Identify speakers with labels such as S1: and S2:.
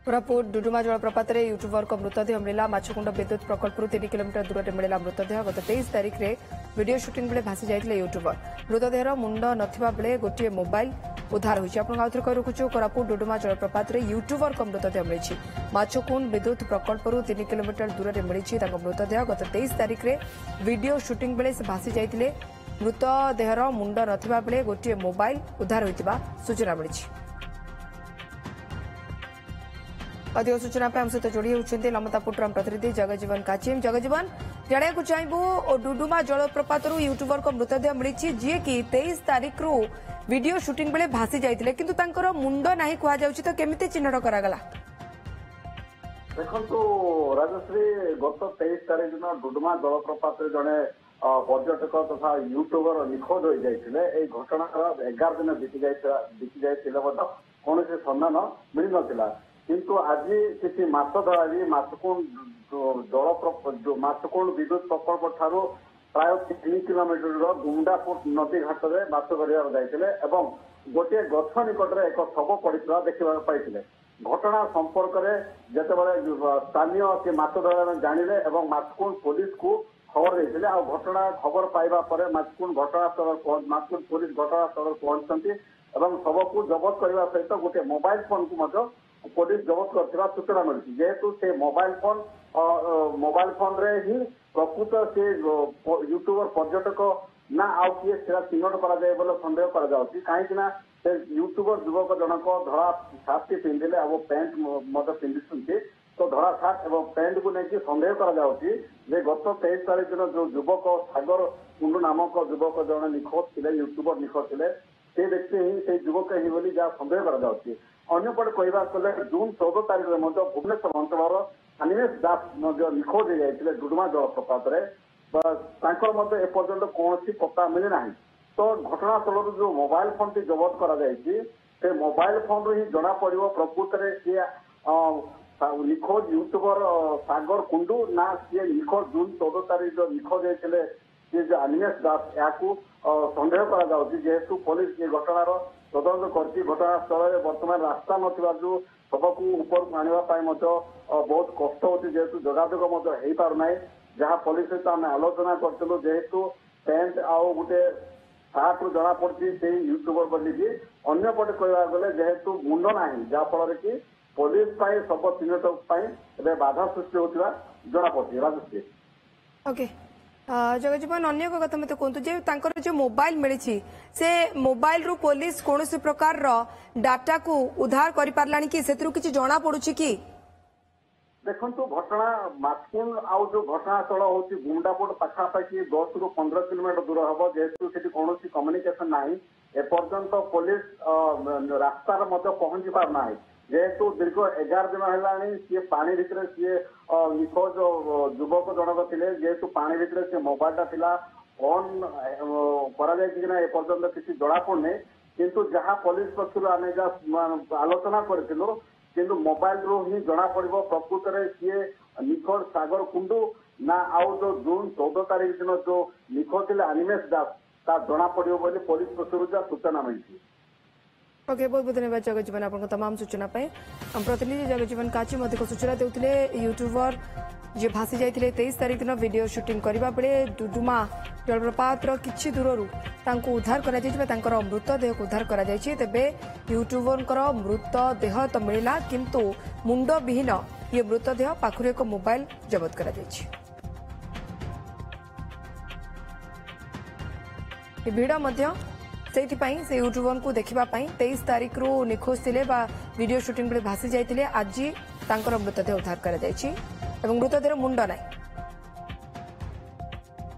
S1: कोरापुट डुडुमा जलप्रपात में यूट्यूबर को मृतदेह मिला माछकुंड विद्युत प्रकल्प 3 किलोमीटर दूर में मिला मृतदेह गत 23 तारिख में वीडियो शूटिंग बेले भासी जाते यूट्यूबर मृतदेहर मुंड नथिबा बेले गोटे मोबाइल उद्धार होती आउे कही रखुचु कोरापुट डुडुमा जलप्रपात में यूट्यूबर को मृतदेह मिली माछकुंड विद्युत प्रकल्प 3 किलोमीटर दूर में मिली मृतदेह गत 23 तारिख में वीडियो शूटिंग बेले से भासी जाते मृतदेहर मुंड नथिबा बेले गोटे मोबाइल उद्धार होता सूचना मिली। अधिक सूचना आम सहित जोड़ी होती लमतापुटर प्रतिनिधि जगजीवन काचिम जगजीवन जाना चाहबू डुडुमा जलप्रपात यूट्यूबर को मृतदेह मिली जी कि 23 तारिख रु वीडियो शूटिंग बेले भासी जाते किंतु तांकर मुंड नहीं कहुई तो केमिति चिन्हट करागला
S2: देखो राजश्री गत 23 तारिख दिन डुडुमा जलप्रपात जड़े पर्यटक तथा यूट्यूबर निखोज हो जाते घटना 11 दिन बीती जाते कौन सन्धान मिल ना किंतु आज किसी मास धरा माछकुंड विद्युत प्रकल्प ठारू प्राय 3 किलोमीटर गुंडापुर नदी घाट में माछ धरवा जाते गोटे गछ निकट में एक शव पड़ा देखा पाई घटना संपर्क में जितेबाला स्थानीय से माछ धरा जानिले माछकुंड पुलिस को खबर देते घटना खबर पाइबा पर माछकुंड घटनास्थल माछकुंड पुलिस घटनास्थल पहुंचती शव को जबत करने सहित गोटे मोबाइल फोन को पुलिस जबत कर सूचना मिली जेहेतु से मोबाइल फोन रे ही प्रकृत से यूट्यूबर पर्यटक ना आउ किए चिन्हट कर सन्देह कहीं यूट्यूबर युवक जनक धड़ा सार्ट पिंधिले और पैंट पिंधि तो धड़ा सार्ट और पैंट को लेकिन सन्देह कर गत 23 तारिख दिन जो युवक सागर कुंडू नामक युवक जन निखोज थे यूट्यूबर निखोज थे से व्यक्ति ही से युवक ही बोली जहाँ सन्देह कर अंपटे कहवाक जून 14 तारिख में भुवनेश्वर अंचल अनिमेश दास निखोज हो जाते डुडुमा जलप्रपात एपर्यंत कौन पता मिले ना तो घटनास्थल जो मोबाइल फोन टी जबत कर मोबाइल फोन रू ही जना पड़ प्रकृत में सी निखोज यूट्यूबर सागर कुंडू ना सी निखोज जून 14 तारिख जो निखोज होते सी जो अनिमेश दास या सन्देह करेतु पुलिस ये घटनार तदंत कर घटनास्थल बर्तमान रास्ता ना जो शव को ऊपर आने बहुत कष्ट होती जेहेतु जोगाजोग हो पारना जहाँ पुलिस सहित आम आलोचना करूँ जेहेतु पैंट आउ गोटे सार्ट रू जना पड़ी से यूट्यूबर बोलिकी अंपटे कहवा गले जेहेतु मुंड ना जहाँफल कि पुलिस शव चिन्हट बाधा सृष्टि होता जना पड़ी राजश्री
S1: ओके जगजीवन अन्य कथा मत कहतु जो मोबाइल मिली से मोबाइल रू पुलिस कौन प्रकार डाटा को उद्धार कर पारलानी कि किसी जना पड़ुछि कि
S2: देखु घटना माछकुंड आउ जो घटनास्थल हूँ गुंडापुर पाखापाखि 10 ରୁ 15 किलोमीटर दूर हम जेहेतु से कौन कम्युनिकेशन ना एपर्यंत पुलिस रास्तार पहुंची पारना जेहेतु दीर्घ 11 दिन है सी पानी भितर सी निखोज युवक जनक थे जेहेतु पानी भितर सी मोबाइलटा थिला ऑन करा एपर्यंत किसी जड़ा पड़े किंतु जहाँ पुलिस पक्ष आम आलोचना करूँ किंतु मोबाइल रू ही जना पड़ प्रकृत में सी निखोज सागर कुंडू ना आउ जो जून 14 तारिख दिन जो निखोज थे अनिमेश दास ता जना पड़ो पुलिस पक्ष सूचना मिली।
S1: ओके बहुत बहुत धन्यवाद जगजीवन आप तमाम सूचना प्रतिनिधि जगजीवन काचिम अधिक सूचना देते यूट्यूबर जी भासी जाते 23 तारिख दिन वीडियो शूटिंग करने बेले डुडुमा जलप्रपात किछि दूर उद्धार कर मृतदेह को उद्धार कर तेबे यूट्यूबर मृतदेह तो मिलला किंतु मुंड विहीन ये मृतदेह पाखुर एक मोबाइल जबत कर भिड़ से यूट्यूबर को देखापी 23 तारिख रु निखोज थे वीडियो शूटिंग बेले भासी जाते आज मृतदेह उद्धार कर मृतदेह मुंड ना